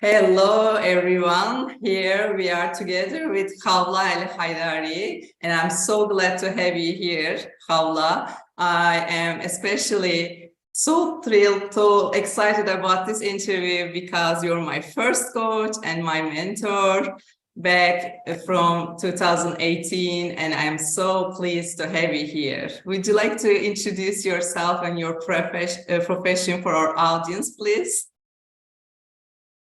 Hello, everyone. Here we are together with Khawla Alhaidari, and I'm so glad to have you here, Khawla. I am especially so thrilled, so excited about this interview because you're my first coach and my mentor back from 2018, and I'm so pleased to have you here. Would you like to introduce yourself and your profession for our audience, please?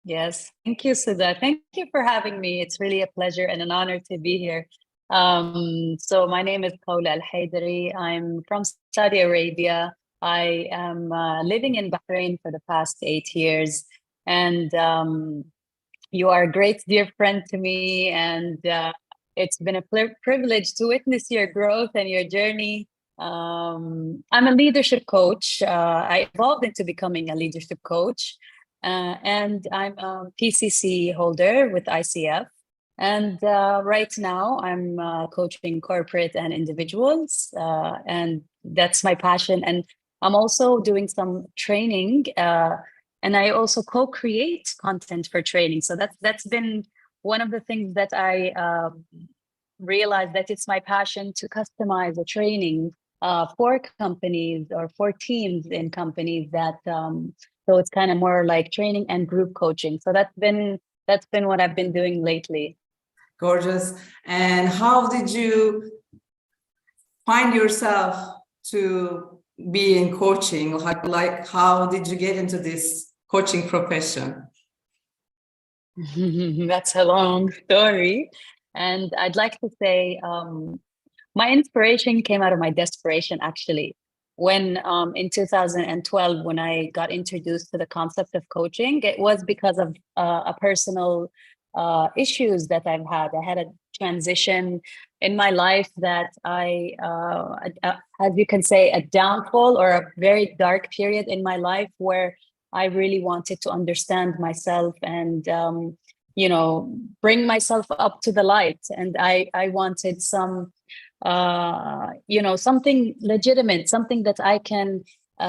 Yes, thank you, Seda. Thank you for having me. It's really a pleasure and an honor to be here. So my name is Khawla Alhaidari. I'm from Saudi Arabia. I am living in Bahrain for the past 8 years. And you are a great dear friend to me. And it's been a privilege to witness your growth and your journey. I'm a leadership coach. I evolved into becoming a leadership coach. And I'm a PCC holder with ICF. And right now I'm coaching corporate and individuals. And that's my passion. And I'm also doing some training. And I also co-create content for training. So that's been one of the things that I realized, that it's my passion to customize a training for companies or for teams in companies that so it's kind of more like training and group coaching. So that's been what I've been doing lately. Gorgeous. And how did you find yourself to be in coaching? Like how did you get into this coaching profession? That's a long story. And I'd like to say my inspiration came out of my desperation, actually. When in 2012, when I got introduced to the concept of coaching, it was because of a personal issues that I've had. I had a transition in my life that as you can say, a downfall or a very dark period in my life where I really wanted to understand myself and bring myself up to the light. And I wanted some something legitimate, something that I can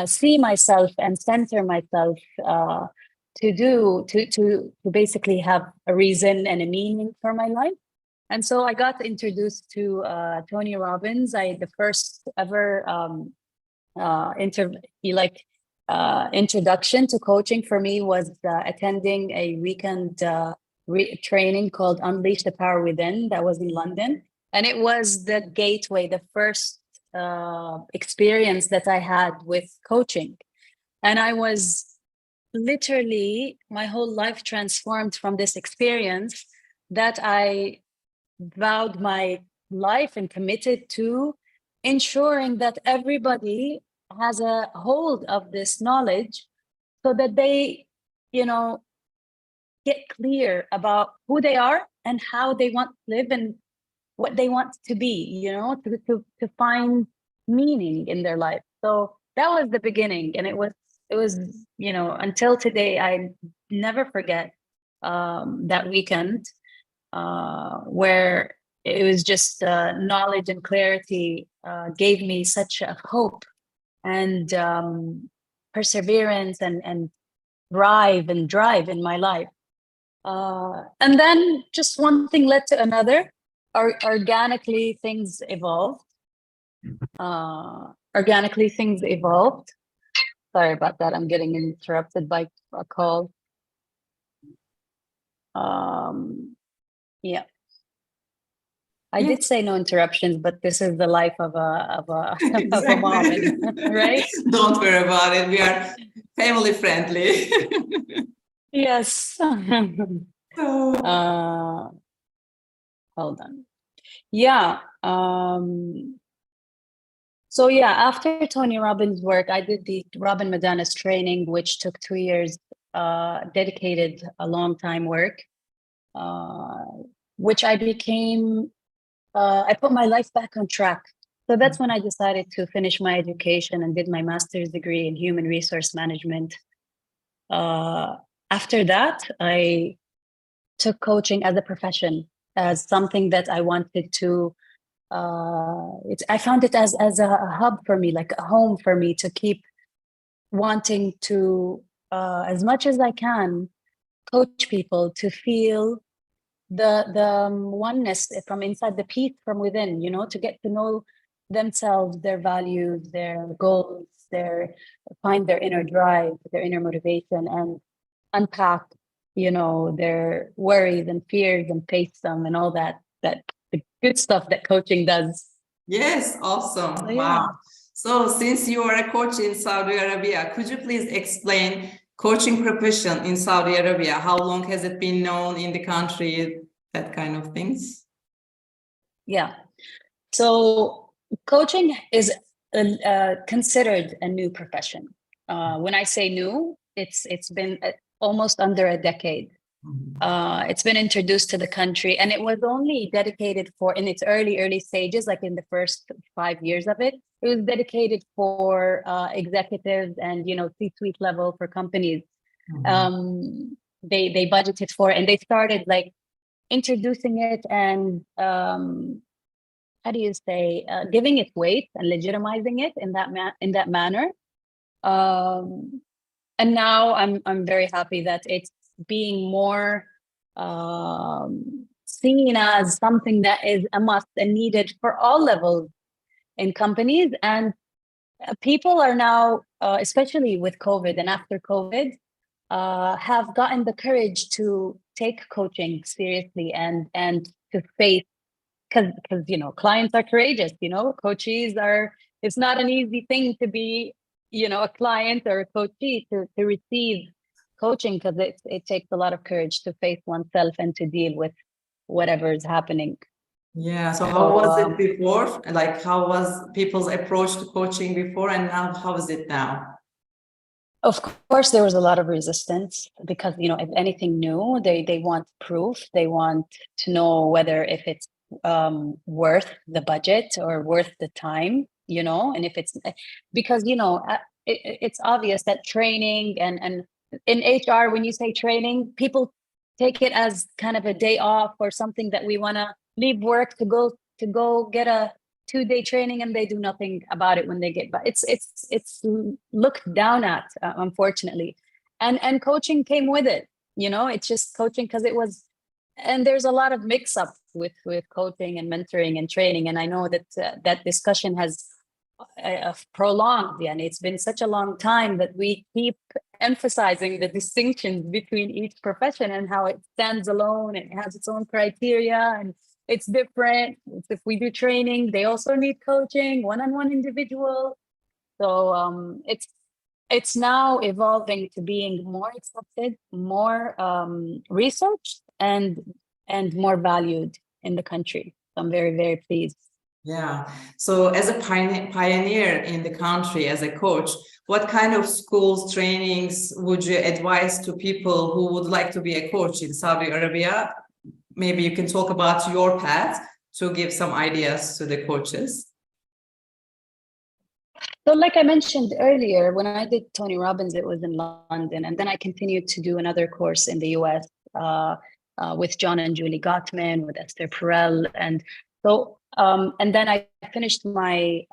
see myself and center myself to basically have a reason and a meaning for my life. And so I got introduced to Tony Robbins. The first ever introduction to coaching for me was attending a weekend training called Unleash the Power Within. That was in London. And it was the gateway, the first experience that I had with coaching. And I was literally, my whole life transformed from this experience, that I vowed my life and committed to ensuring that everybody has a hold of this knowledge so that they, get clear about who they are and how they want to live and what they want to be, to find meaning in their life. So that was the beginning. And it was, until today, I never forget that weekend where it was just knowledge and clarity gave me such a hope and perseverance and drive in my life. And then just one thing led to another. Organically things evolved. Sorry about that. I'm getting interrupted by a call. Yeah. I did say no interruptions, but this is the life of a Exactly. of a mom, right? Don't worry about it. We are family friendly. Yes. Hold on. Yeah. So yeah, after Tony Robbins' work, I did the Robin Madana's training, which took 2 years, dedicated a long time work, which I became, I put my life back on track. So that's when I decided to finish my education and did my master's degree in human resource management. After that, I took coaching as a profession, as something that I wanted to, I found it as a hub for me, like a home for me to keep wanting to, as much as I can, coach people to feel the oneness from inside, the peace from within, to get to know themselves, their values, their goals, find their inner drive, their inner motivation, and unpack, their worries and fears and face them and all that the good stuff that coaching does. Yes, awesome. So, yeah. Wow. So since you are a coach in Saudi Arabia, could you please explain coaching profession in Saudi Arabia? How long has it been known in the country? That kind of things. Yeah. So coaching is considered a new profession. When I say new, it's been almost under a decade. It's been introduced to the country, and it was only dedicated for, in its early stages, like in the first 5 years of it, it was dedicated for executives and, C-suite level for companies. They budgeted for it, and they started like introducing it and how do you say, giving it weight and legitimizing it in that manner. And now I'm very happy that it's being more seen as something that is a must and needed for all levels in companies. And people are now, especially with COVID and after COVID, have gotten the courage to take coaching seriously and to face, because clients are courageous. Coaches are. It's not an easy thing to be, a client or a coachee to receive coaching, because it takes a lot of courage to face oneself and to deal with whatever is happening. Yeah. So how was it before? Like, how was people's approach to coaching before, and now how is it now? Of course, there was a lot of resistance because, if anything new, they want proof. They want to know whether if it's worth the budget or worth the time, and if it's because, it's obvious that training and in HR, when you say training, people take it as kind of a day off or something that we want to leave work to go get a 2-day training, and they do nothing about it when they get back. It's looked down at, unfortunately, and coaching came with it. It's just coaching because it was, and there's a lot of mix up with coaching and mentoring and training. And I know that that discussion has prolonged, and it's been such a long time that we keep emphasizing the distinctions between each profession and how it stands alone and it has its own criteria and it's different. If we do training, they also need coaching, one-on-one individual. So it's now evolving to being more accepted, more researched, and more valued in the country. So I'm very, very pleased. Yeah. So as a pioneer in the country, as a coach, what kind of schools, trainings would you advise to people who would like to be a coach in Saudi Arabia? Maybe you can talk about your path to give some ideas to the coaches. So like I mentioned earlier, when I did Tony Robbins, it was in London. And then I continued to do another course in the US with John and Julie Gottman, with Esther Perel. And so, and then I finished my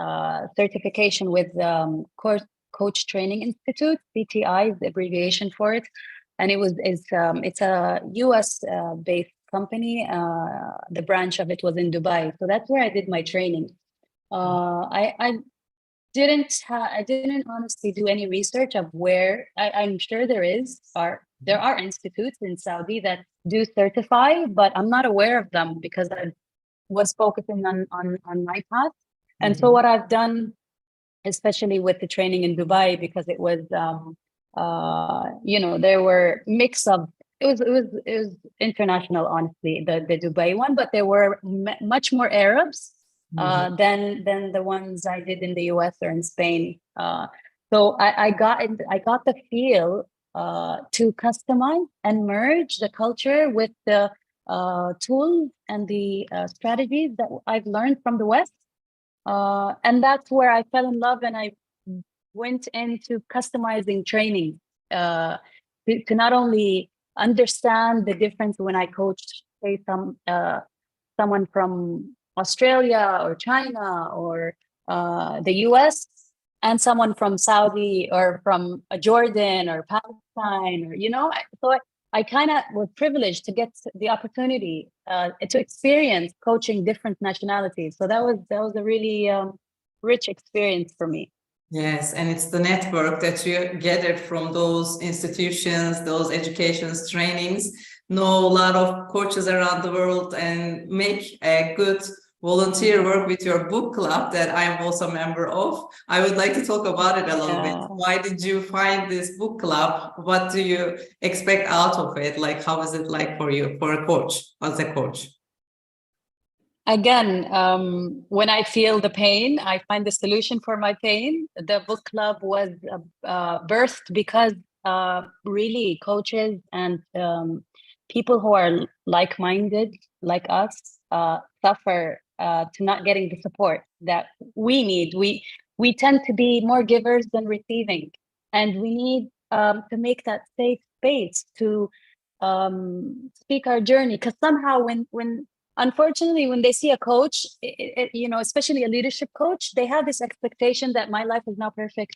certification with Coach Training Institute, CTI is the abbreviation for it. And it's a US based company. The branch of it was in Dubai. So that's where I did my training. I didn't honestly do any research of where. I'm sure there are institutes in Saudi that do certify, but I'm not aware of them because I was focusing on my path. And so what I've done, especially with the training in Dubai, because it was there were mix of it was international, honestly, the Dubai one, but there were much more Arabs than the ones I did in the US or in Spain. So I got the feel to customize and merge the culture with the tools and the strategies that I've learned from the West. And that's where I fell in love, and I went into customizing training to not only understand the difference when I coached, say, someone from Australia or China or the US, and someone from Saudi or from Jordan or Palestine, or so I kind of was privileged to get the opportunity to experience coaching different nationalities. So that was a really rich experience for me. Yes, and it's the network that you gathered from those institutions, those educations, trainings, know a lot of coaches around the world, and make a good volunteer work with your book club that I'm also a member of. I would like to talk about it a little bit. Why did you find this book club? What do you expect out of it? Like, how is it like for you, for a coach, as a coach? Again, when I feel the pain, I find the solution for my pain. The book club was birthed because really coaches and people who are like-minded, like us, suffer to not getting the support that we need. We tend to be more givers than receiving, and we need to make that safe space to speak our journey. Because somehow, when unfortunately, when they see a coach, you know, especially a leadership coach, they have this expectation that my life is now perfect,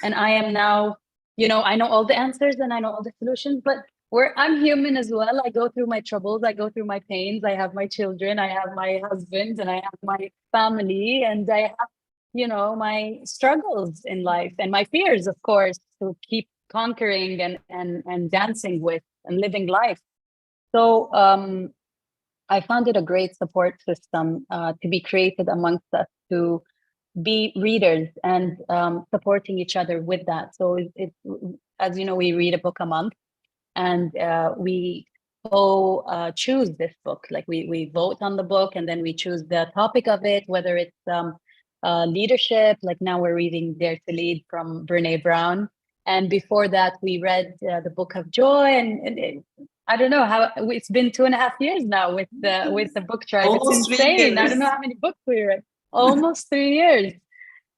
and I am now, you know, I know all the answers and I know all the solutions. But where I'm human as well, I go through my troubles, I go through my pains. I have my children, I have my husband, and I have my family, and I have, you know, my struggles in life and my fears, of course, to keep conquering and dancing with and living life. So I found it a great support system to be created amongst us to be readers and supporting each other with that. So as you know, we read a book a month, and we choose this book. Like we vote on the book, and then we choose the topic of it, whether it's leadership. Like now we're reading Dare to Lead from Brene Brown. And before that, we read the Book of Joy, and I don't know how it's been 2.5 years now with the book tribe. Almost it's insane. I don't know how many books we read. Almost 3 years,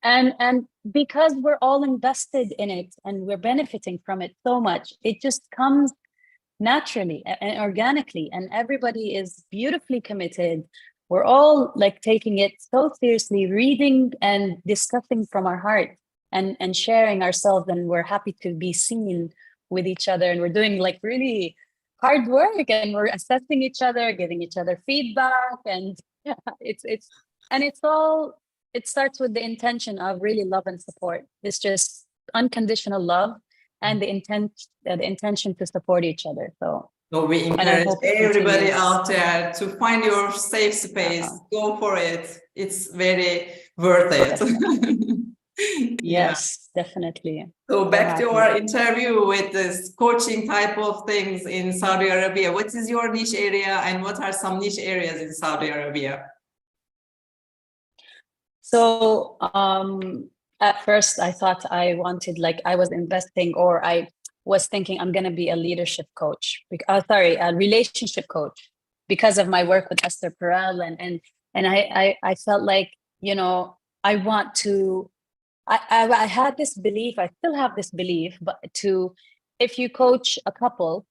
and because we're all invested in it and we're benefiting from it so much, it just comes naturally and organically, and everybody is beautifully committed. We're all like taking it so seriously, reading and discussing from our heart, and sharing ourselves, and we're happy to be seen with each other, and we're doing like really hard work, and we're assessing each other, giving each other feedback, and yeah, it's all, it starts with the intention of really love and support. It's just unconditional love and the intention to support each other. So we encourage everybody out there to find your safe space. Go for it. It's very worth it. Yes, definitely. So back to our interview with this coaching type of things in Saudi Arabia. What is your niche area, and what are some niche areas in Saudi Arabia? So at first I thought I wanted, like I was investing, or I was thinking I'm going to be a leadership coach, a relationship coach, because of my work with Esther Perel. And I felt like, you know, I want to, I had this belief, I still have this belief, but if you coach a couple,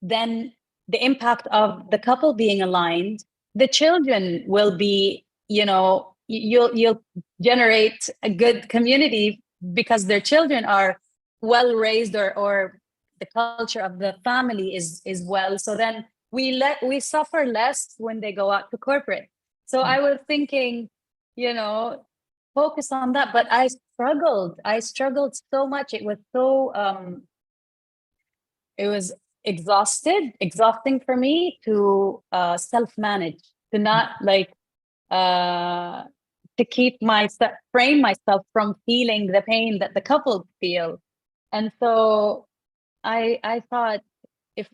then the impact of the couple being aligned, the children will be, you know, you'll generate a good community because their children are well raised, or the culture of the family is well. So then we suffer less when they go out to corporate. So I was thinking, you know, focus on that, but I struggled so much. It was so it was exhausting for me to self-manage, to not like to keep frame myself from feeling the pain that the couple feel. And so I thought, if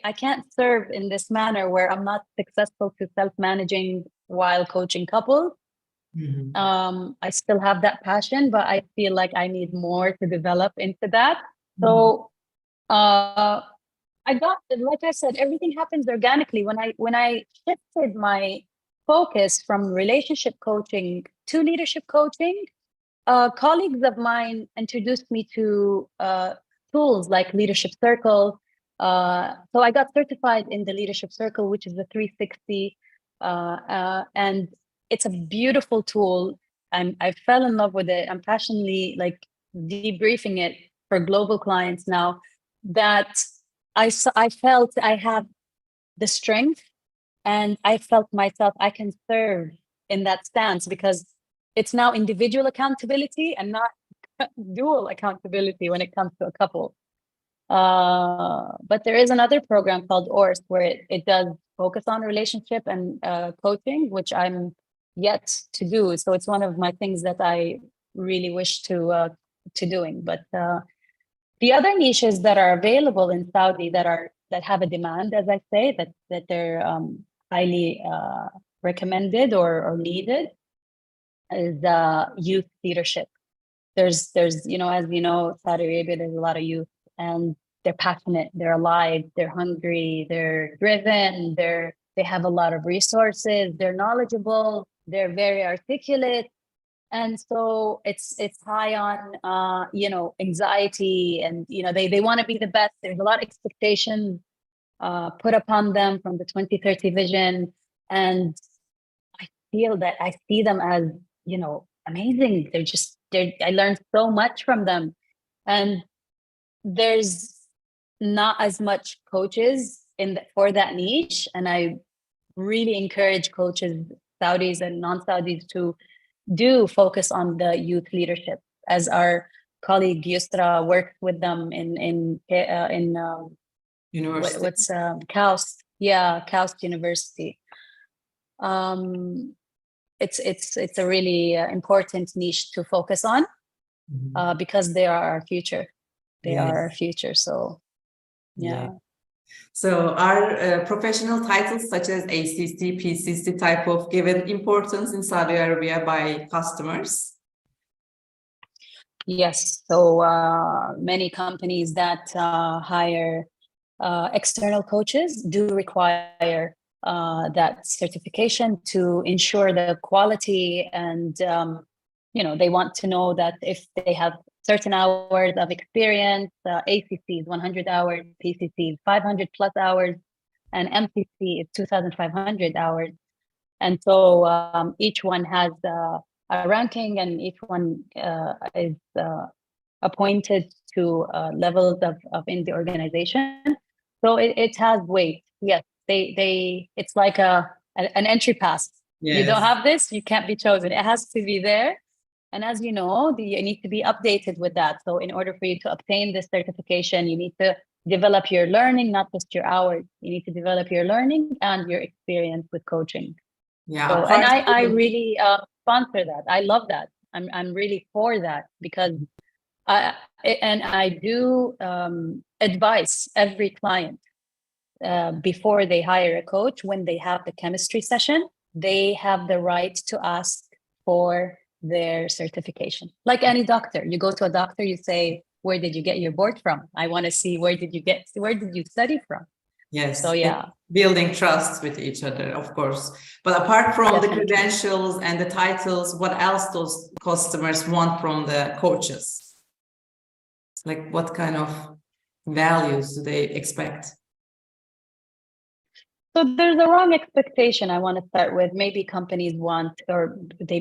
I can't serve in this manner where I'm not successful to self-managing while coaching couples, I still have that passion, but I feel like I need more to develop into that. So I got, like I said, everything happens organically. When I shifted my focus from relationship coaching to leadership coaching, colleagues of mine introduced me to tools like Leadership Circle. So I got certified in the Leadership Circle, which is the 360, and it's a beautiful tool. I fell in love with it. I'm passionately like debriefing it for global clients now. That I felt I have the strength, and I felt myself I can serve in that stance, because it's now individual accountability and not dual accountability when it comes to a couple. But there is another program called ORS where it does focus on relationship and coaching, which I'm yet to do. So it's one of my things that I really wish to doing. But the other niches that are available in Saudi that have a demand, as I say, that they're highly recommended or needed, is youth leadership. There's as you know, Saudi Arabia, there's a lot of youth, and they're passionate, they're alive, they're hungry, they're driven, they have a lot of resources, they're knowledgeable, they're very articulate. And so it's high on anxiety, and they want to be the best. There's a lot of expectations put upon them from the 2030 vision, and I feel that I see them as amazing. I learned so much from them, and there's not as much coaches for that niche, and I really encourage coaches, Saudis and non-Saudis, to do focus on the youth leadership, as our colleague Yusra worked with them in University. what's KAUST, KAUST University. It's a really important niche to focus on, because they are our future. They are our future. So yeah. So are professional titles such as ACC, PCC type of given importance in Saudi Arabia by customers? Yes. So many companies that hire external coaches do require that certification to ensure the quality, and they want to know that if they have certain hours of experience, ACC is 100 hours, PCC is 500 plus hours, and MCC is 2,500 hours. And so each one has a ranking, and each one is appointed to levels of in the organization. So it has weight. Yes, it's like an entry pass. Yes. You don't have this, you can't be chosen. It has to be there. And as you know, you need to be updated with that. So in order for you to obtain this certification, you need to develop your learning, not just your hours. You need to develop your learning and your experience with coaching. Yeah. So, and I really sponsor that. I love that. I'm really for that, because I do advise every client before they hire a coach, when they have the chemistry session, they have the right to ask for their certification. Like any doctor, you go to a doctor, you say, where did you get your board from? I want to see where did you study from? Yes. So yeah. Building trust with each other, of course. But apart from Definitely. the credentials and the titles, what else those customers want from the coaches? Like what kind of values do they expect? So there's a wrong expectation I want to start with. Maybe companies want, or they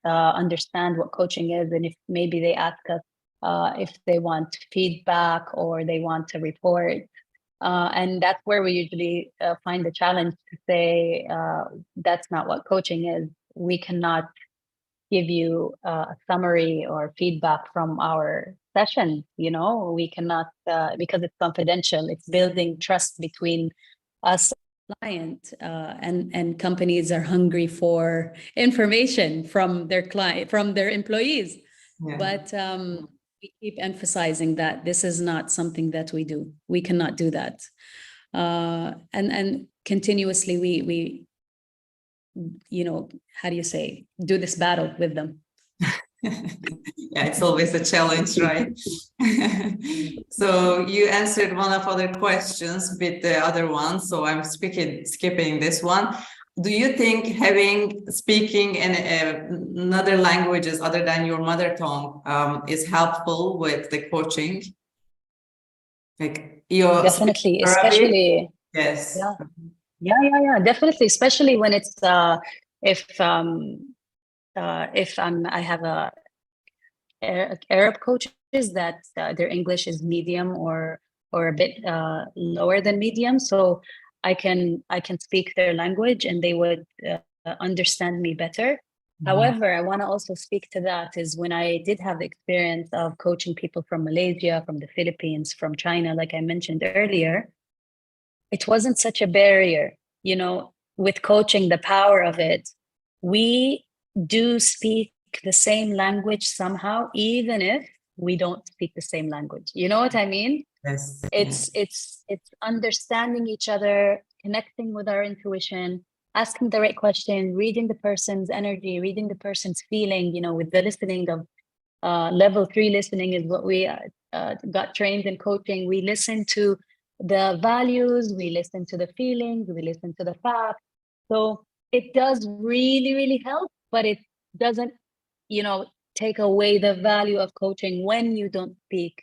understand what coaching is, and if maybe they ask us if they want feedback or they want to report. And that's where we usually find the challenge to say that's not what coaching is. We cannot give you a summary or feedback from our session. We cannot, because it's confidential. It's building trust between us client, and companies are hungry for information from their client, from their employees. Yeah. But we keep emphasizing that this is not something that we do. We cannot do that. And continuously we how do you say, do this battle with them. Yeah, it's always a challenge, right? So you answered one of other questions with the other one, so I'm skipping this one. Do you think speaking in another languages other than your mother tongue is helpful with the coaching? Like definitely, especially yes. Yeah, definitely, especially when it's if I have Arab coaches that their English is medium or or a bit lower than medium, so I can speak their language and they would understand me better. However, I want to also speak to that is when I did have the experience of coaching people from Malaysia, from the Philippines, from China, like I mentioned earlier, it wasn't such a barrier, you know, with coaching, the power of it. We do speak the same language somehow, even if we don't speak the same language. You know what I mean? Yes. It's understanding each other, connecting with our intuition, asking the right question, reading the person's energy, reading the person's feeling, you know, with the listening of level 3 listening is what we got trained in coaching. We listen to the values, we listen to the feelings, we listen to the facts. So it does really, really help, but it doesn't, you know, take away the value of coaching when you don't speak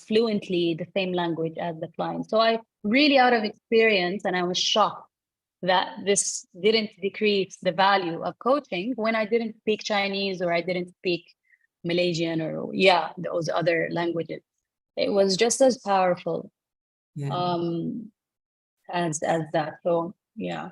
fluently the same language as the client. So I really, out of experience, and I was shocked that this didn't decrease the value of coaching when I didn't speak Chinese or I didn't speak Malaysian or those other languages. It was just as powerful as that. So yeah.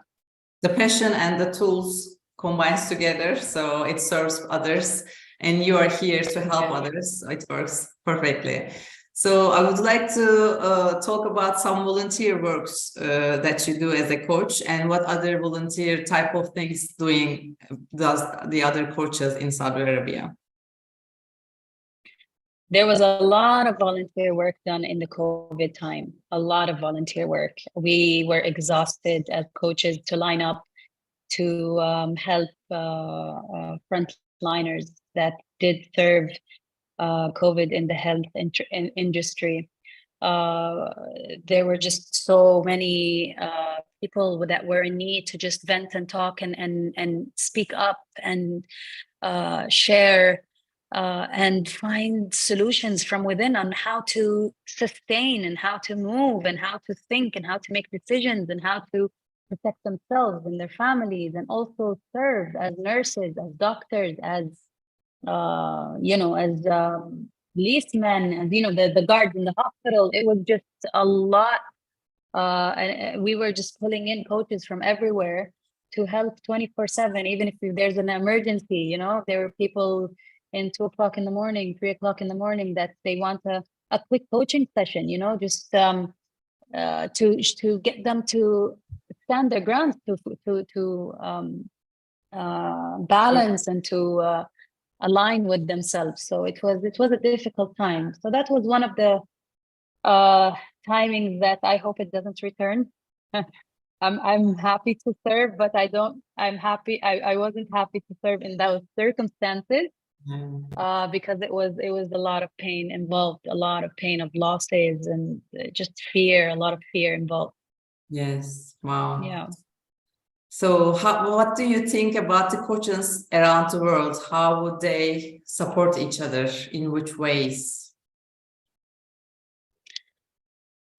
The passion and the tools combines together, so it serves others, and you are here to help others. So it works perfectly. So I would like to talk about some volunteer works that you do as a coach, and what other volunteer type of things does the other coaches in Saudi Arabia. There was a lot of volunteer work done in the COVID time, a lot of volunteer work. We were exhausted as coaches to line up to help frontliners that did serve COVID in the health industry. There were just so many people that were in need to just vent and talk and speak up and share and find solutions from within on how to sustain and how to move and how to think and how to make decisions and how to protect themselves and their families, and also serve as nurses, as doctors, as as policemen, and the guards in the hospital. It was just a lot, and we were just pulling in coaches from everywhere to help 24/7, even if there's an emergency. There were people in 2 o'clock in the morning, 3 o'clock in the morning that they want a quick coaching session, just to get them to stand their ground, to balance and to align with themselves. So it was a difficult time. So that was one of the timings that I hope it doesn't return. I'm happy to serve, but I wasn't happy to serve in those circumstances. Because it was a lot of pain involved, a lot of pain of losses and just fear, a lot of fear involved. Yes. Wow. Yeah. So what do you think about the coaches around the world? How would they support each other? In which ways?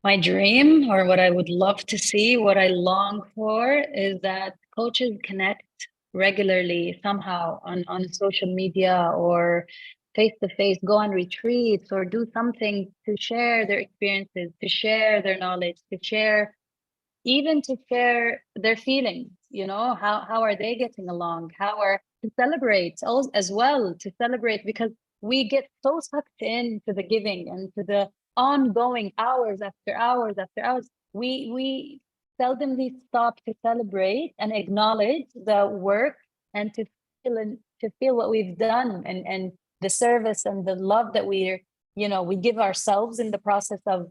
My dream, or what I would love to see, what I long for, is that coaches connect regularly somehow on social media or face-to-face, go on retreats or do something to share their experiences, to share their knowledge, to share their feelings. How are they getting along, to celebrate as well, to celebrate, because we get so sucked into the giving and to the ongoing hours after hours after hours. We seldomly stop to celebrate and acknowledge the work and to feel what we've done and the service and the love that we give ourselves in the process of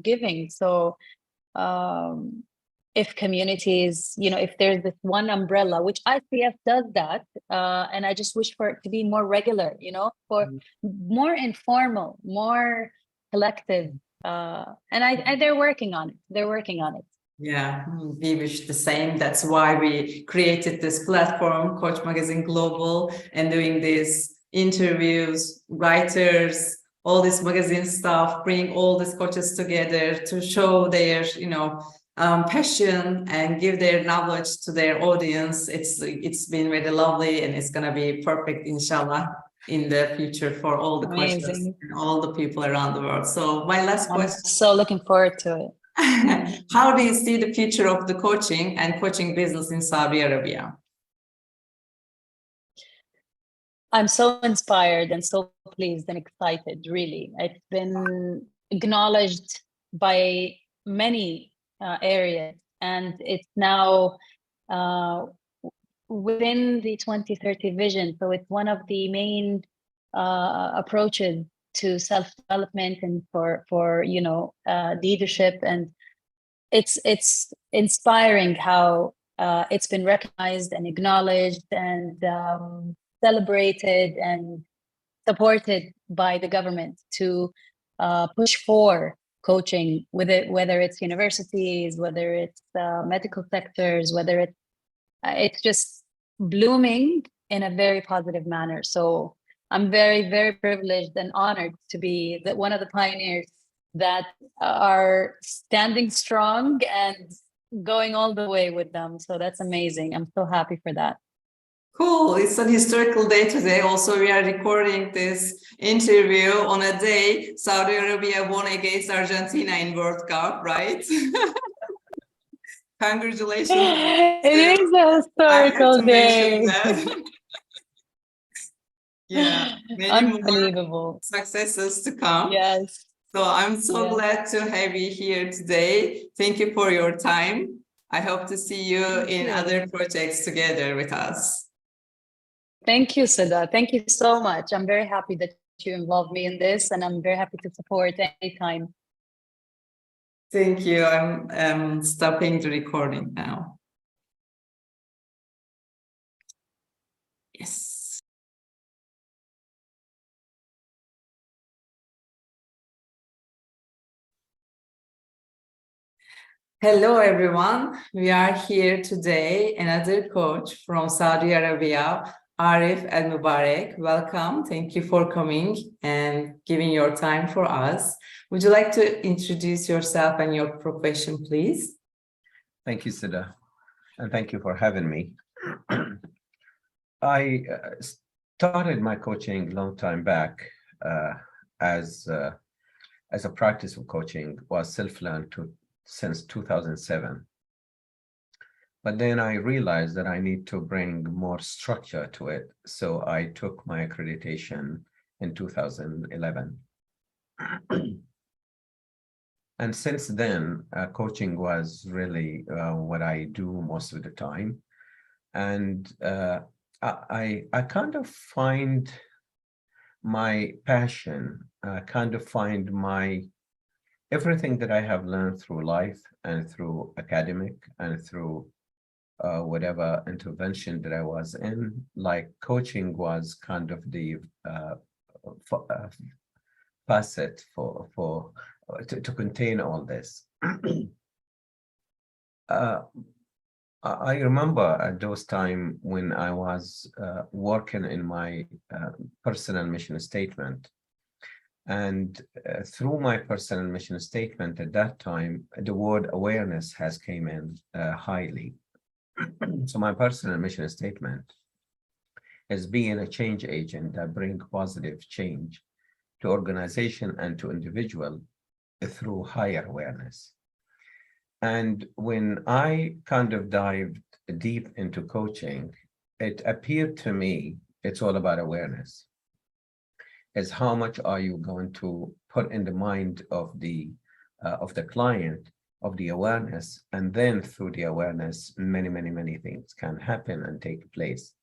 giving. So if communities, if there's this one umbrella, which ICF does that, and I just wish for it to be more regular, for more informal, more collective, and they're working on it. Yeah, we wish the same. That's why we created this platform, Coach Magazine Global, and doing these interviews, writers, all this magazine stuff, bring all these coaches together to show their, passion and give their knowledge to their audience. It's been really lovely, and it's gonna be perfect, inshallah. in the future for all the questions Amazing. and all the people around the world. So my last I'm question. so looking forward to it. How do you see the future of the coaching and coaching business in Saudi Arabia? I'm so inspired and so pleased and excited, really. It's been acknowledged by many areas, and it's now within the 2030 vision. So it's one of the main approaches to self-development and for leadership, and it's inspiring how it's been recognized and acknowledged and celebrated and supported by the government to push for coaching, whether it's universities, whether it's medical sectors, whether it's just blooming in a very positive manner. So I'm very, very privileged and honored to be one of the pioneers that are standing strong and going all the way with them. So that's amazing. I'm so happy for that. Cool. It's an historical day today. Also, we are recording this interview on a day Saudi Arabia won against Argentina in World Cup, right? Congratulations. It is a historical day. Yeah, many more successes to come. Yes. So I'm so glad to have you here today. Thank you for your time. I hope to see you in other projects together with us. Thank you, Seda. Thank you so much. I'm very happy that you involved me in this, and I'm very happy to support anytime. Thank you. I'm stopping the recording now. Yes. Hello, everyone. We are here today, another coach from Saudi Arabia, Aref Al-Mubarak. Welcome. Thank you for coming and giving your time for us. Would you like to introduce yourself and your profession, please? Thank you, Seda, and thank you for having me. I started my coaching a long time back as a practice of coaching was self-learned since 2007. But then I realized that I need to bring more structure to it. So I took my accreditation in 2011. And since then, coaching was really what I do most of the time. And I kind of find my passion, kind of find my everything that I have learned through life and through academic and through whatever intervention that I was in, like coaching was kind of the facet to contain all this. I remember at those time when I was working in my personal mission statement, and through my personal mission statement at that time, the word awareness has came in highly. So my personal mission statement is being a change agent that brings positive change to organization and to individual through higher awareness. And when I kind of dived deep into coaching, it appeared to me it's all about awareness. It's how much are you going to put in the mind of the client, of the awareness, and then through the awareness, many things can happen and take place.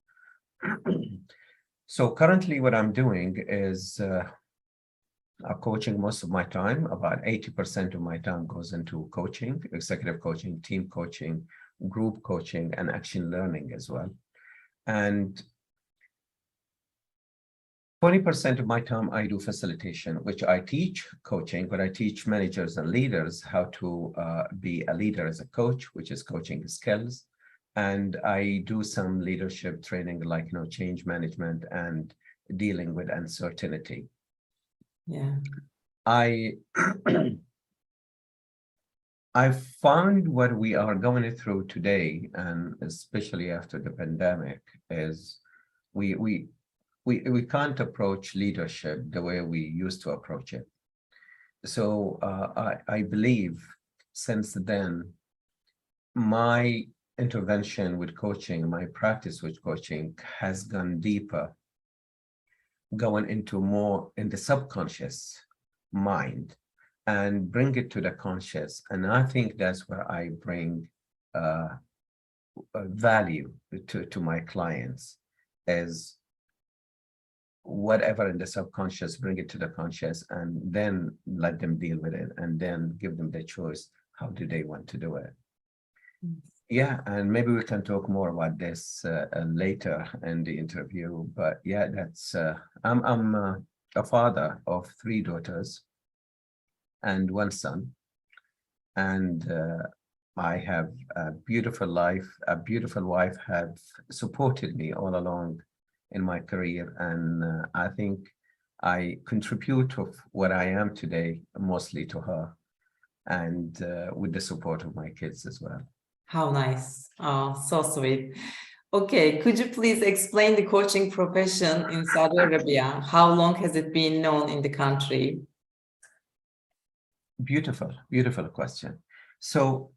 So currently what I'm doing is coaching most of my time. About 80% of my time goes into coaching, executive coaching, team coaching, group coaching, and action learning as well. And 20% of my time I do facilitation, which I teach coaching, but I teach managers and leaders how to be a leader as a coach, which is coaching skills. And I do some leadership training, like change management and dealing with uncertainty. Yeah. I found what we are going through today, and especially after the pandemic, is we we can't approach leadership the way we used to approach it. So I believe since then, my intervention with coaching, my practice with coaching has gone deeper, going into more in the subconscious mind and bring it to the conscious. And I think that's where I bring value to my clients, is whatever in the subconscious, bring it to the conscious, and then let them deal with it, and then give them the choice. How do they want to do it? Yeah, and maybe we can talk more about this later in the interview. But yeah, that's I'm a father of 3 daughters and 1 son, and I have a beautiful life. A beautiful wife have supported me all along in my career, and I think I contribute to what I am today mostly to her, and with the support of my kids as well. How nice. Oh, so sweet. Okay, could you please explain the coaching profession in Saudi Arabia? How long has it been known in the country? Beautiful, beautiful question. So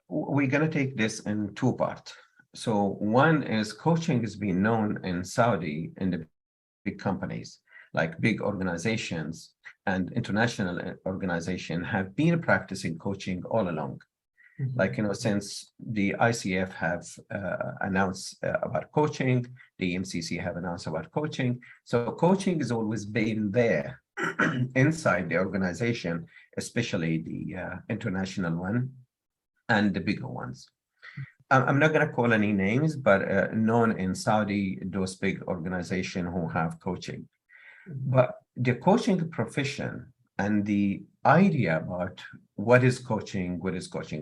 we're going to take this in 2 parts. So one is coaching has been known in Saudi in the big companies, like big organizations and international organizations have been practicing coaching all along. Like, since the ICF have announced about coaching, the MCC have announced about coaching. So coaching has always been there inside the organization, especially the international one and the bigger ones. I'm not going to call any names, but known in Saudi, those big organizations who have coaching. But the coaching profession and the idea about what is coaching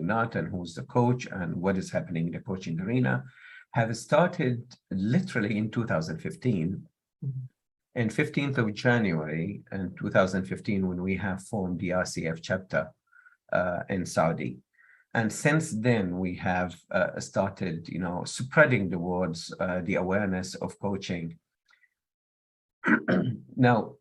not, and who's the coach, and what is happening in the coaching arena have started literally in 2015. In 15th of January in 2015, when we have formed the ICF chapter in Saudi. And since then, we have started, spreading the words, the awareness of coaching. Now,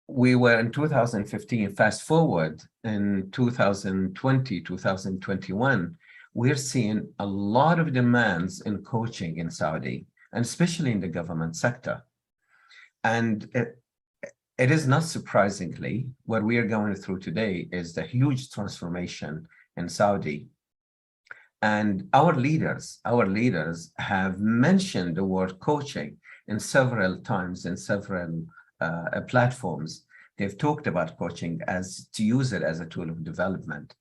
we were in 2015, fast forward in 2020, 2021, we're seeing a lot of demands in coaching in Saudi, and especially in the government sector. And it is not surprisingly, what we are going through today is the huge transformation in Saudi. And our leaders have mentioned the word coaching in several times in several platforms. They've talked about coaching as to use it as a tool of development.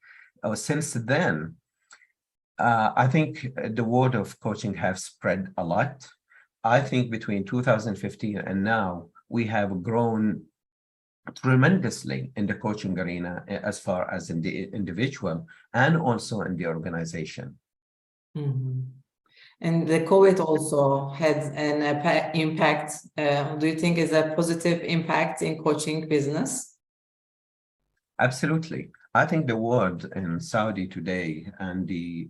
Since then, I think the word of coaching has spread a lot. I think between 2015 and now, we have grown tremendously in the coaching arena as far as in the individual and also in the organization. And the COVID also had an impact. Do you think is a positive impact in coaching business? Absolutely. I think the word in Saudi today and the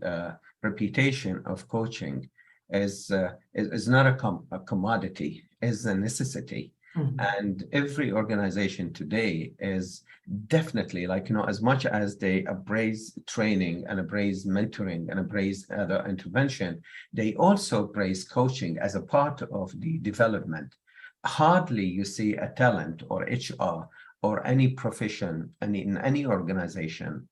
reputation of coaching is not a commodity, is a necessity. And every organization today is definitely, like, as much as they embrace training and embrace mentoring and embrace other intervention, they also embrace coaching as a part of the development. Hardly you see a talent or HR or any profession in any organization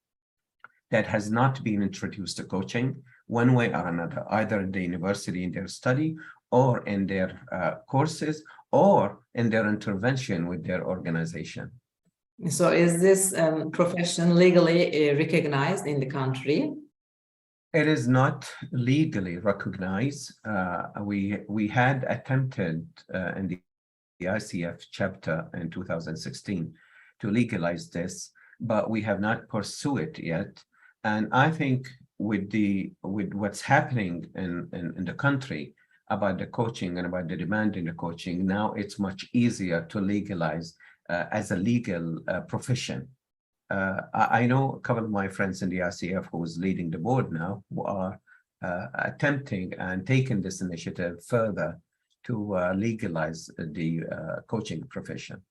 that has not been introduced to coaching one way or another, either in the university in their study or in their courses or in their intervention with their organization. So is this profession legally recognized in the country? It is not legally recognized. We had attempted in the ICF chapter in 2016 to legalize this, but we have not pursued it yet. And I think with what's happening in the country about the coaching and about the demand in the coaching, now it's much easier to legalize as a legal profession. I know a couple of my friends in the ICF who is leading the board now, who are attempting and taking this initiative further legalize the coaching profession.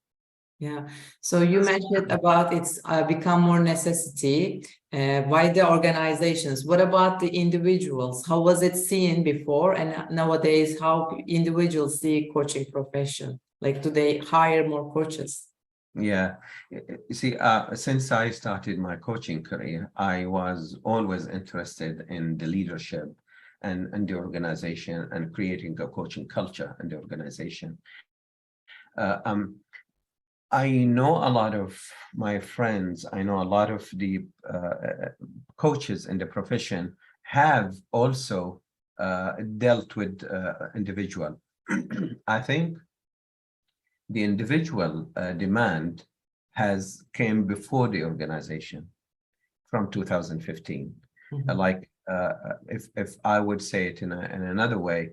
Yeah. So you mentioned about it's become more necessity by the organizations. What about the individuals? How was it seen before, and nowadays how individuals see coaching profession? Like, do they hire more coaches? Yeah, you see, since I started my coaching career, I was always interested in the leadership and the organization and creating a coaching culture in the organization. I know a lot of my friends, I know a lot of the coaches in the profession have also dealt with individual. I think the individual demand has came before the organization from 2015. Like if I would say it in another way,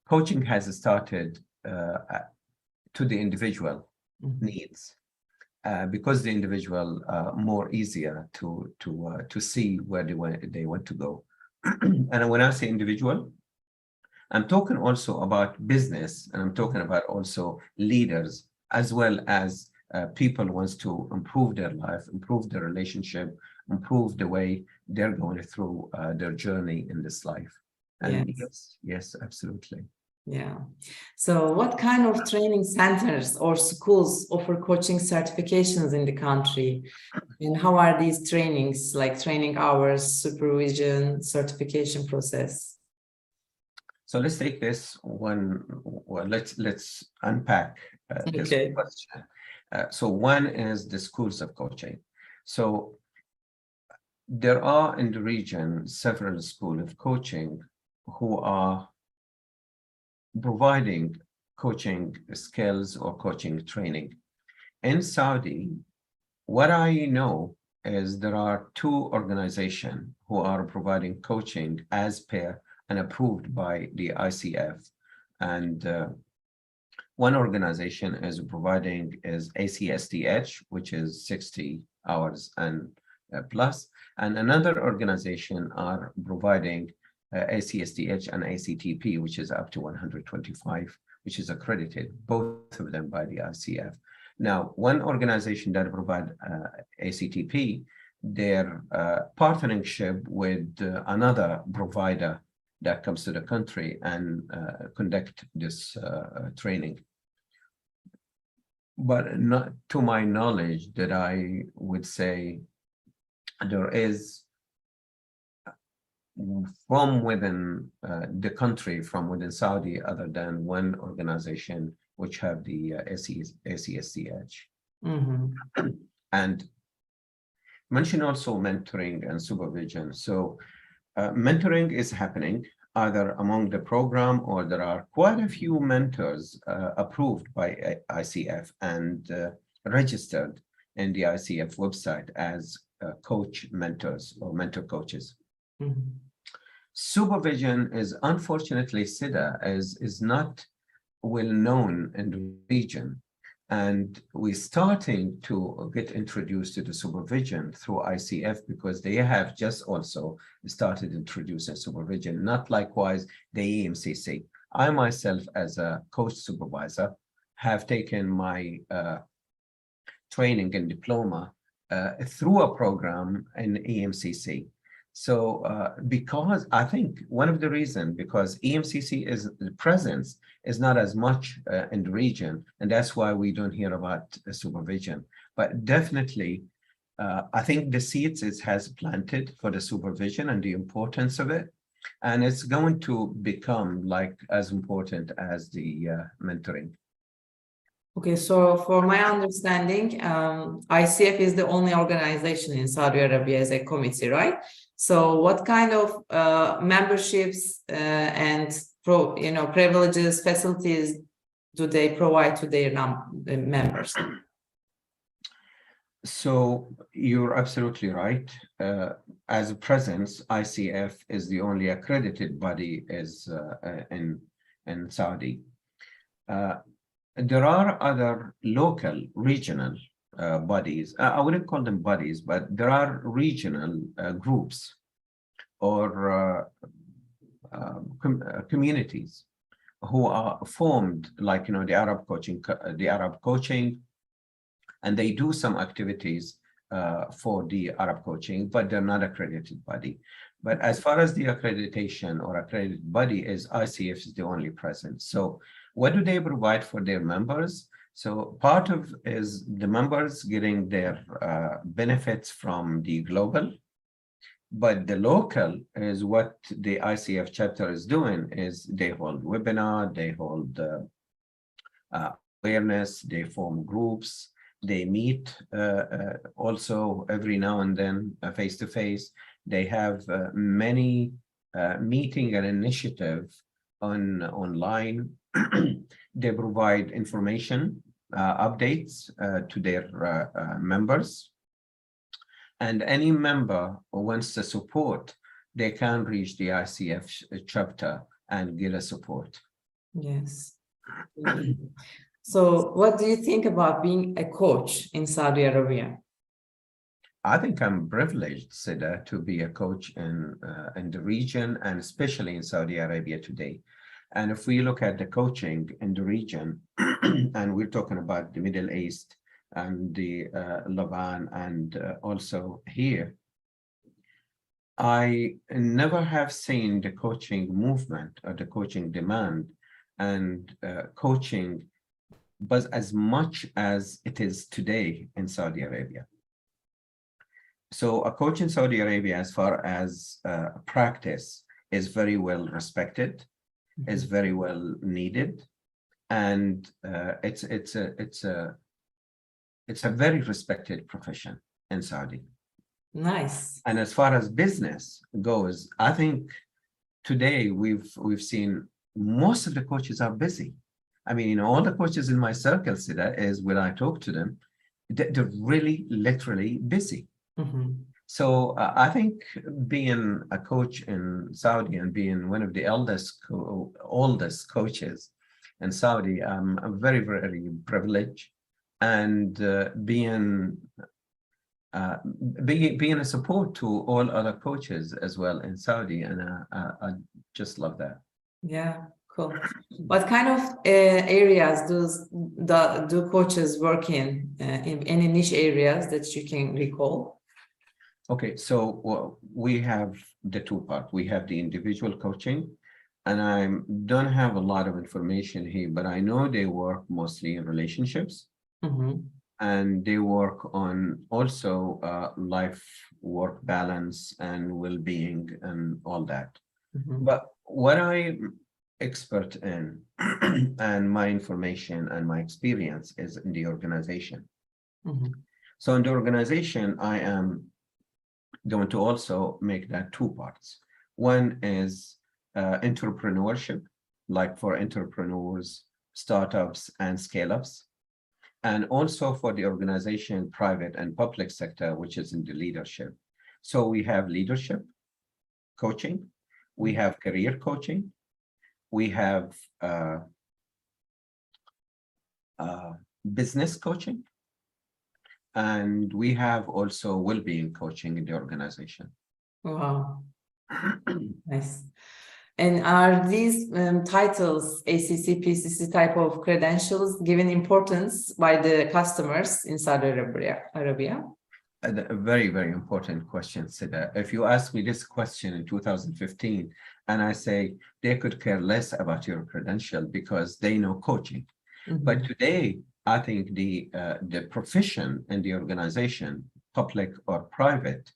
coaching has started to the individual needs because the individual more easier to see where they want to go. And when I say individual, I'm talking also about business, and I'm talking about also leaders, as well as people wants to improve their life, improve their relationship, improve the way they're going through their journey in this life. And yes, absolutely. Yeah. So what kind of training centers or schools offer coaching certifications in the country? And how are these trainings, like training hours, supervision, certification process? So let's take this one. Well, let's unpack this question. So one is the schools of coaching. So there are in the region several schools of coaching who are providing coaching skills or coaching training. In Saudi, what I know is there are two organizations who are providing coaching as per and approved by the ICF. And one organization is providing is ACSDH, which is 60 hours and plus. And another organization are providing ACSDH and ACTP, which is up to 125, which is accredited, both of them by the ICF. Now, one organization that provide ACTP, their partnership with another provider that comes to the country and conduct this training. But not to my knowledge that I would say there is from within the country, from within Saudi, other than one organization which have the ACSDH. And mention also mentoring and supervision. So mentoring is happening either among the program, or there are quite a few mentors approved by ICF and registered in the ICF website as coach mentors or mentor coaches. Supervision is unfortunately Seda is not well known in the region, and we're starting to get introduced to the supervision through ICF because they have just also started introducing supervision, not likewise the EMCC. I myself, as a coach supervisor, have taken my training and diploma through a program in EMCC. So because I think one of the reasons, because EMCC is the presence is not as much in the region, and that's why we don't hear about supervision. But definitely, I think the seeds it has planted for the supervision and the importance of it, and it's going to become like as important as the mentoring. Okay, so for my understanding, ICF is the only organization in Saudi Arabia as a committee, right? So what kind of memberships and privileges, facilities do they provide to their members? So you're absolutely right. As a presence, ICF is the only accredited body in Saudi. There are other local, regional bodies. I wouldn't call them bodies, but there are regional groups or communities who are formed, like, the Arab coaching, and they do some activities for the Arab coaching, but they're not accredited body. But as far as the accreditation or accredited body is, ICF is the only present. So what do they provide for their members? So part of is the members getting their benefits from the global, but the local is what the ICF chapter is doing is they hold webinar, they hold awareness, they form groups, they meet also every now and then face to face. They have many meeting and initiative online. They provide information, updates to their members. And any member who wants to support, they can reach the ICF chapter and get a support. Yes. So what do you think about being a coach in Saudi Arabia? I think I'm privileged, Seda, to be a coach in the region and especially in Saudi Arabia today. And if we look at the coaching in the region, and we're talking about the Middle East and the Lebanon and also here, I never have seen the coaching movement or the coaching demand and coaching, but as much as it is today in Saudi Arabia. So a coach in Saudi Arabia, as far as practice, is very well respected, is very well needed, and it's a very respected profession in Saudi. Nice. And as far as business goes, I think today we've seen most of the coaches are busy. I mean, all the coaches in my circle, Seda, is when I talk to them, they're really literally busy. So I think being a coach in Saudi and being one of the oldest coaches in Saudi, I'm very, very privileged, and being a support to all other coaches as well in Saudi, and I just love that. Yeah, cool. What kind of areas do coaches work in any niche areas that you can recall? Okay, so we have the two parts. We have the individual coaching, and I don't have a lot of information here, but I know they work mostly in relationships, and they work on also life-work balance and well-being and all that. But what I'm expert in and my information and my experience is in the organization. So in the organization, I am going to also make that two parts. One is entrepreneurship, like for entrepreneurs, startups, and scale-ups, and also for the organization, private and public sector, which is in the leadership. So we have leadership coaching, we have career coaching, we have business coaching, and we have also well-being coaching in the organization. Wow. Nice. And are these titles, ACC, PCC type of credentials, given importance by the customers in Saudi Arabia? A very, very important question, Seda. If you ask me this question in 2015, and I say they could care less about your credential because they know coaching. But today, I think the profession and the organization, public or private,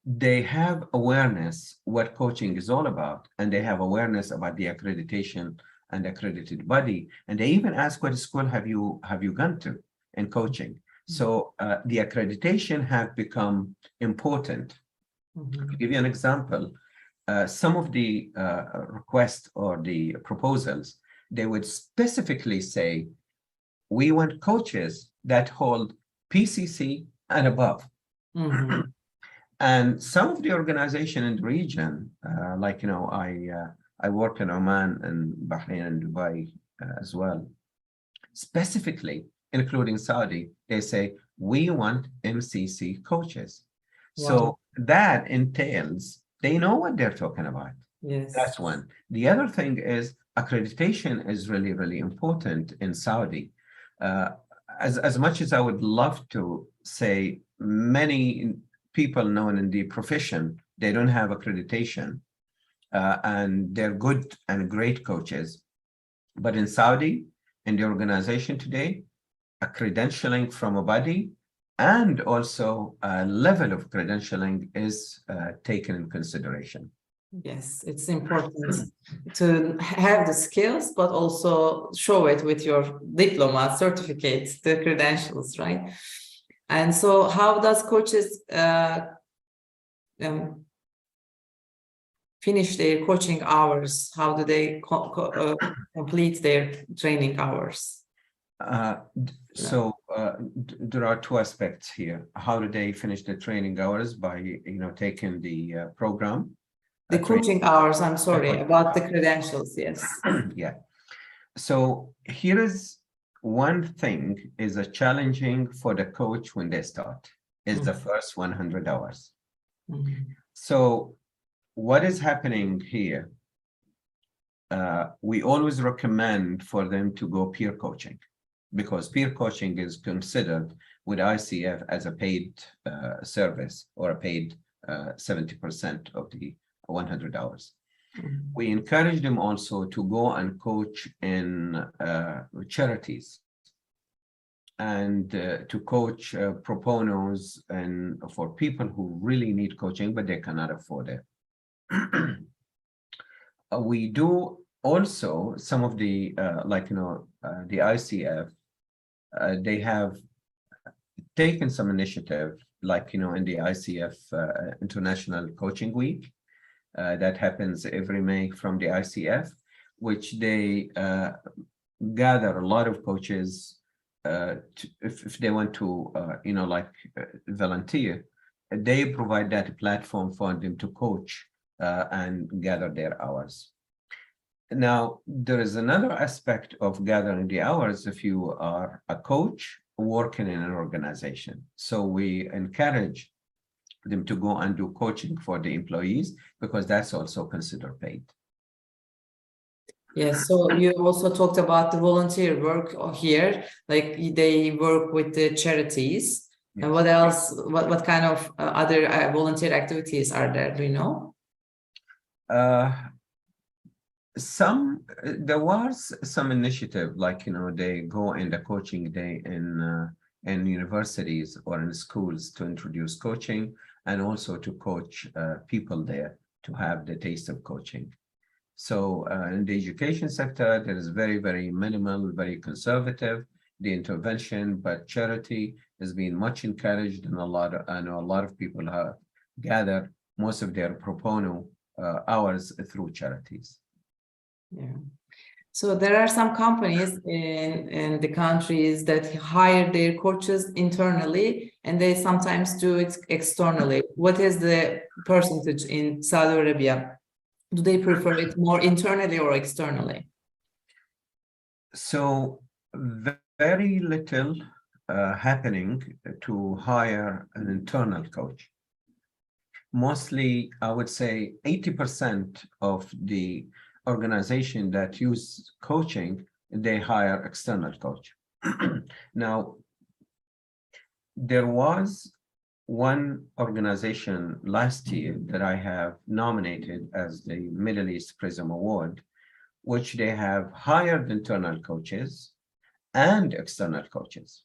they have awareness what coaching is all about, and they have awareness about the accreditation and accredited body, and they even ask what school have you gone to in coaching. So the accreditation have become important. To give you an example, some of the requests or the proposals, they would specifically say, we want coaches that hold PCC and above. And some of the organization in the region, like, I work in Oman and Bahrain and Dubai as well, specifically, including Saudi, they say, we want MCC coaches. Wow. So that entails, they know what they're talking about. Yes. That's one. The other thing is accreditation is really, really important in Saudi. As much as I would love to say many people known in the profession, they don't have accreditation, and they're good and great coaches. But in Saudi, in the organization today, a credentialing from a body and also a level of credentialing is taken in consideration. Yes, it's important to have the skills, but also show it with your diploma, certificates, the credentials, right? And so how does coaches finish their coaching hours? How do they complete their training hours? There are two aspects here. How do they finish the training hours? By taking the program. The coaching hours, I'm sorry, about the credentials, yes. Yeah. So here is one thing is a challenging for the coach when they start is the first 100 hours. So what is happening here? We always recommend for them to go peer coaching because peer coaching is considered with ICF as a paid service or a paid 70% of the 100 hours. We encourage them also to go and coach in charities and to coach proponents and for people who really need coaching, but they cannot afford it. We do also some of the, the ICF, they have taken some initiative, like, in the ICF International Coaching Week, that happens every May from the ICF, which they gather a lot of coaches if they want to, volunteer. They provide that platform for them to coach and gather their hours. Now, there is another aspect of gathering the hours if you are a coach working in an organization. So we encourage them to go and do coaching for the employees because that's also considered paid. Yes, so you also talked about the volunteer work here, like they work with the charities. Yes. And what else, what kind of other volunteer activities are there, do you know? There was some initiative, like, they go in the coaching day in universities or in schools to introduce coaching and also to coach people there to have the taste of coaching. So in the education sector, there is very, very minimal, very conservative, the intervention, but charity has been much encouraged and I know a lot of people have gathered most of their pro bono hours through charities. Yeah. So there are some companies in the countries that hire their coaches internally and they sometimes do it externally. What is the percentage in Saudi Arabia? Do they prefer it more internally or externally? So very little happening to hire an internal coach. Mostly, I would say 80% of the organization that use coaching, they hire external coach. Now, there was one organization last year that I have nominated as the Middle East Prism Award, which they have hired internal coaches and external coaches.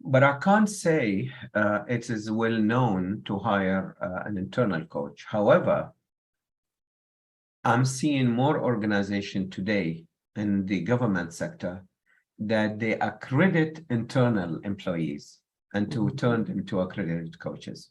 But I can't say it is well known to hire an internal coach. However, I'm seeing more organization today in the government sector that they accredit internal employees and to turn them to accredited coaches.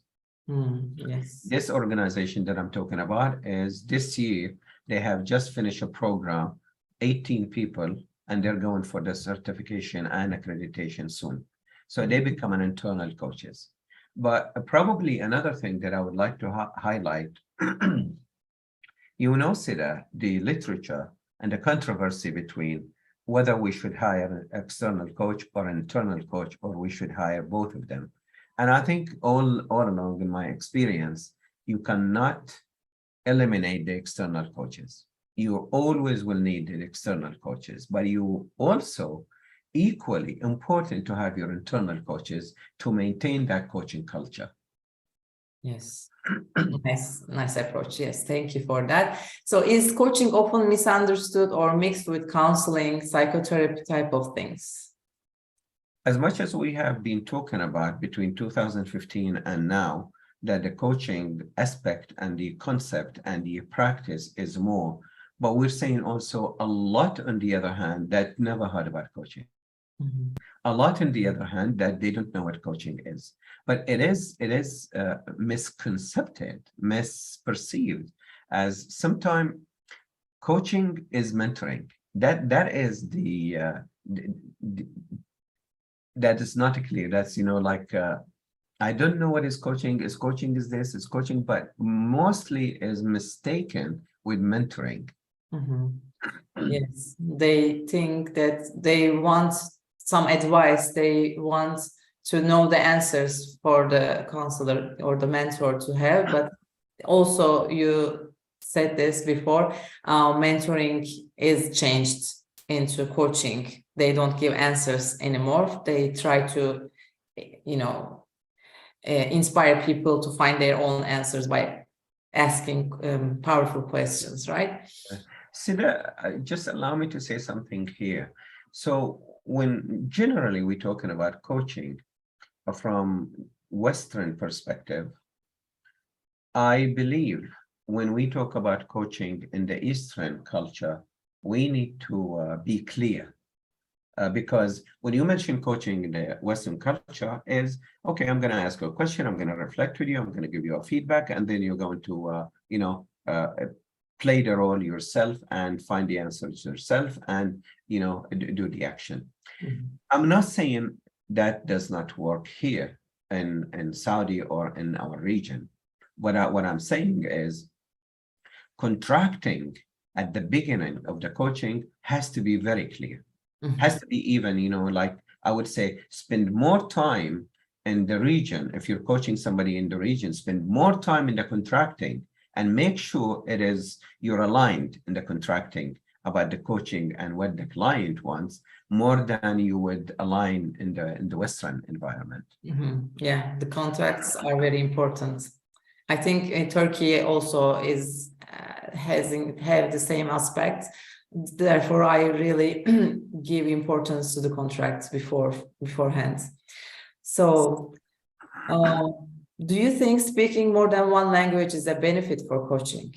Yes. This organization that I'm talking about is this year, they have just finished a program, 18 people, and they're going for the certification and accreditation soon. So they become an internal coaches. But probably another thing that I would like to highlight, Seda, the literature and the controversy between whether we should hire an external coach or an internal coach, or we should hire both of them. And I think all along in my experience, you cannot eliminate the external coaches. you always will need the external coaches, but you also equally important to have your internal coaches to maintain that coaching culture. Yes. Nice approach. Yes, thank you for that. So is coaching often misunderstood or mixed with counseling, psychotherapy type of things? As much as we have been talking about between 2015 and now, that the coaching aspect and the concept and the practice is more, but we're saying also a lot on the other hand that never heard about coaching. Mm-hmm. A lot on the other hand that they don't know what coaching is. But it is misconcepted, misperceived as sometimes coaching is mentoring. That is that is not clear. That's like I don't know what is coaching. Is coaching is this? Is coaching, but mostly is mistaken with mentoring. Mm-hmm. Yes, they think that they want some advice. They want to know the answers for the counselor or the mentor to have. But also, you said this before, mentoring is changed into coaching. They don't give answers anymore. They try to, inspire people to find their own answers by asking powerful questions, right? Seda, just allow me to say something here. So when generally we're talking about coaching from Western perspective, I believe when we talk about coaching in the Eastern culture, we need to be clear. Because when you mention coaching in the Western culture is, okay, I'm going to ask you a question, I'm going to reflect with you, I'm going to give you a feedback, and then you're going to, play the role yourself and find the answers yourself and, do the action. Mm-hmm. I'm not saying that does not work here in Saudi or in our region. What I'm saying is contracting at the beginning of the coaching has to be very clear. Mm-hmm. Has to be even, like I would say, spend more time in the region. If you're coaching somebody in the region, spend more time in the contracting and make sure you're aligned in the contracting about the coaching and what the client wants more than you would align in the Western environment. Mm-hmm. Yeah, the contracts are very important. I think in Turkey also have the same aspect. Therefore, I really give importance to the contracts beforehand. So, do you think speaking more than one language is a benefit for coaching?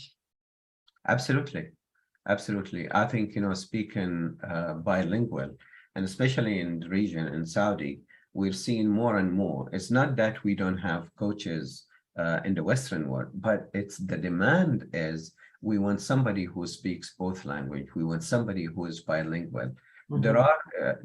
Absolutely. Absolutely. I think, speaking bilingual, and especially in the region in Saudi, we're seeing more and more. It's not that we don't have coaches in the Western world, but it's the demand is we want somebody who speaks both language. We want somebody who is bilingual. Mm-hmm.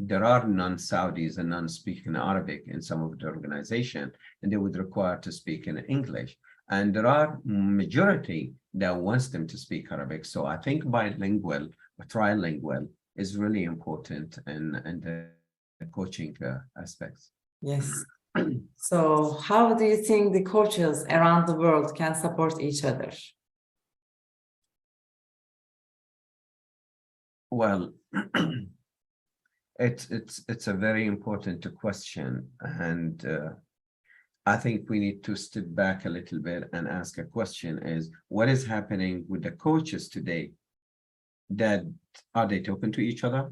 There are non-Saudis and non-speaking Arabic in some of the organization, and they would require to speak in English. And there are majority that wants them to speak Arabic. So I think bilingual or trilingual is really important in the coaching aspects. Yes. So how do you think the coaches around the world can support each other? Well, it's a very important question, and I think we need to step back a little bit and ask a question: is what is happening with the coaches today? That are they talking to each other?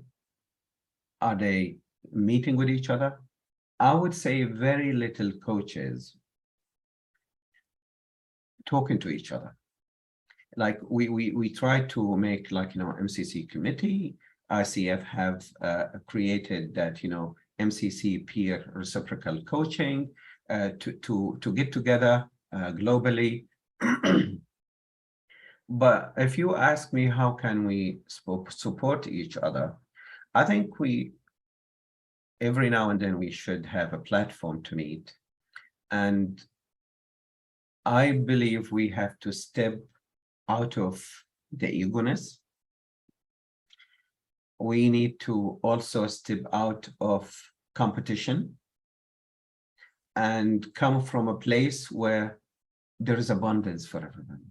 Are they meeting with each other? I would say very little coaches talking to each other. Like we try to make MCC committee, ICF have created that MCC peer reciprocal coaching to get together globally. But if you ask me how can we support each other, I think every now and then we should have a platform to meet. And I believe we have to step out of the eagerness. We need to also step out of competition and come from a place where there is abundance for everyone.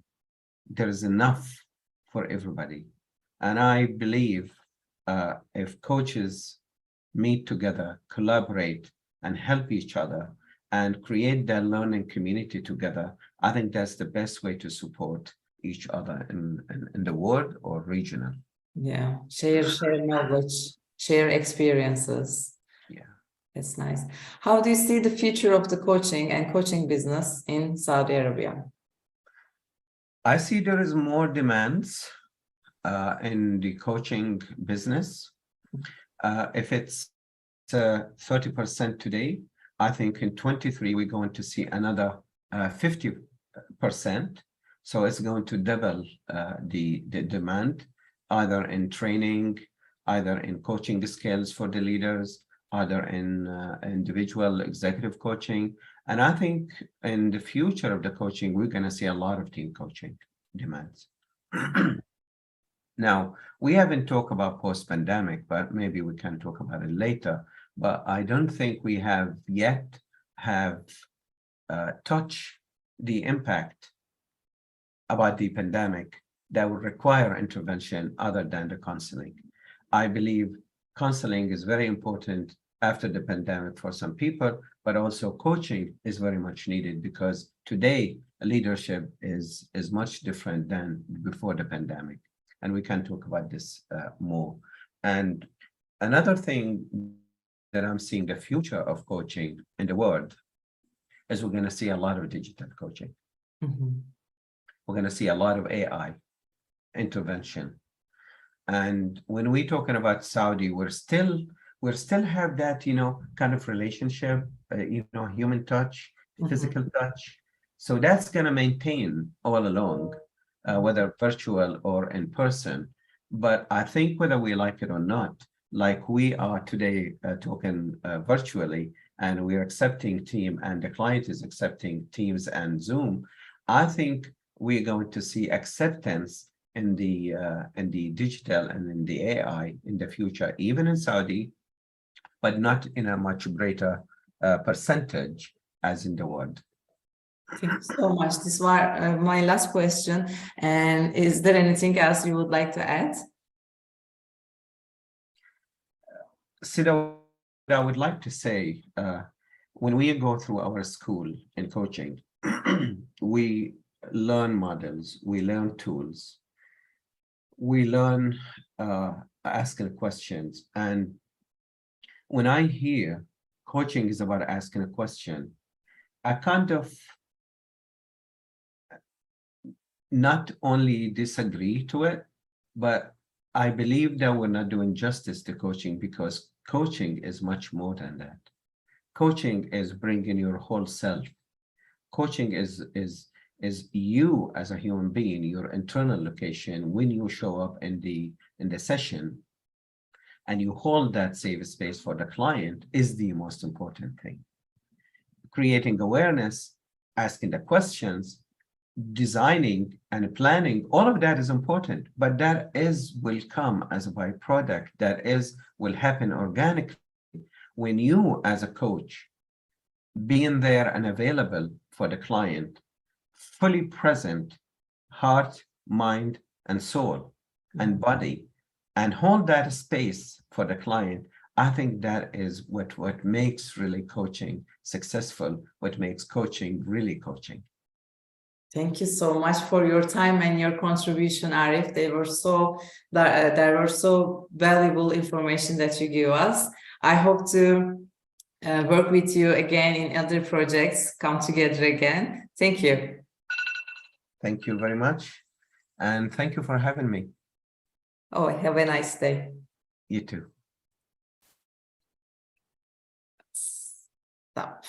There is enough for everybody. And I believe if coaches meet together, collaborate, and help each other and create their learning community together, I think that's the best way to support each other in the world or regional. Yeah, share knowledge, share experiences. Yeah. It's nice. How do you see the future of the coaching and coaching business in Saudi Arabia? I see there is more demands in the coaching business. If it's 30% today, I think in 23 we're going to see another 50%. So it's going to double the demand, either in training, either in coaching skills for the leaders, either in individual executive coaching. And I think in the future of the coaching, we're going to see a lot of team coaching demands. Now, we haven't talked about post-pandemic, but maybe we can talk about it later. But I don't think we have yet touched the impact about the pandemic that would require intervention other than the counseling. I believe counseling is very important after the pandemic for some people, but also coaching is very much needed because today leadership is much different than before the pandemic. And we can talk about this more. And another thing that I'm seeing the future of coaching in the world is we're going to see a lot of digital coaching. Mm-hmm. We're going to see a lot of AI intervention. And when we're talking about Saudi, we're still have that, kind of relationship, human touch, physical touch. So that's going to maintain all along, whether virtual or in person. But I think whether we like it or not, like we are today talking virtually, and we're accepting Team, and the client is accepting Teams and Zoom, I think we're going to see acceptance in the digital and in the AI in the future, even in Saudi, but not in a much greater percentage as in the world. Thank you so much. This was my last question. And is there anything else you would like to add? Seda, what I would like to say, when we go through our school in coaching, we learn models, we learn tools, we learn asking questions. And when I hear coaching is about asking a question, I kind of not only disagree to it, but I believe that we're not doing justice to coaching, because coaching is much more than that. Coaching is bringing your whole self. Coaching is you as a human being, your internal location. When you show up in the session and you hold that safe space for the client is the most important thing. Creating awareness, asking the questions, designing and planning, all of that is important, but that will come as a byproduct, will happen organically when you as a coach being there and available for the client, fully present, heart, mind, and soul and body, and hold that space for the client. I think that is what makes really coaching successful, what makes coaching really coaching. Thank you so much for your time and your contribution, Aref. There were so valuable information that you give us. I hope to work with you again in other projects, come together again. Thank you. Thank you very much. And thank you for having me. Oh, have a nice day. You too. Stop.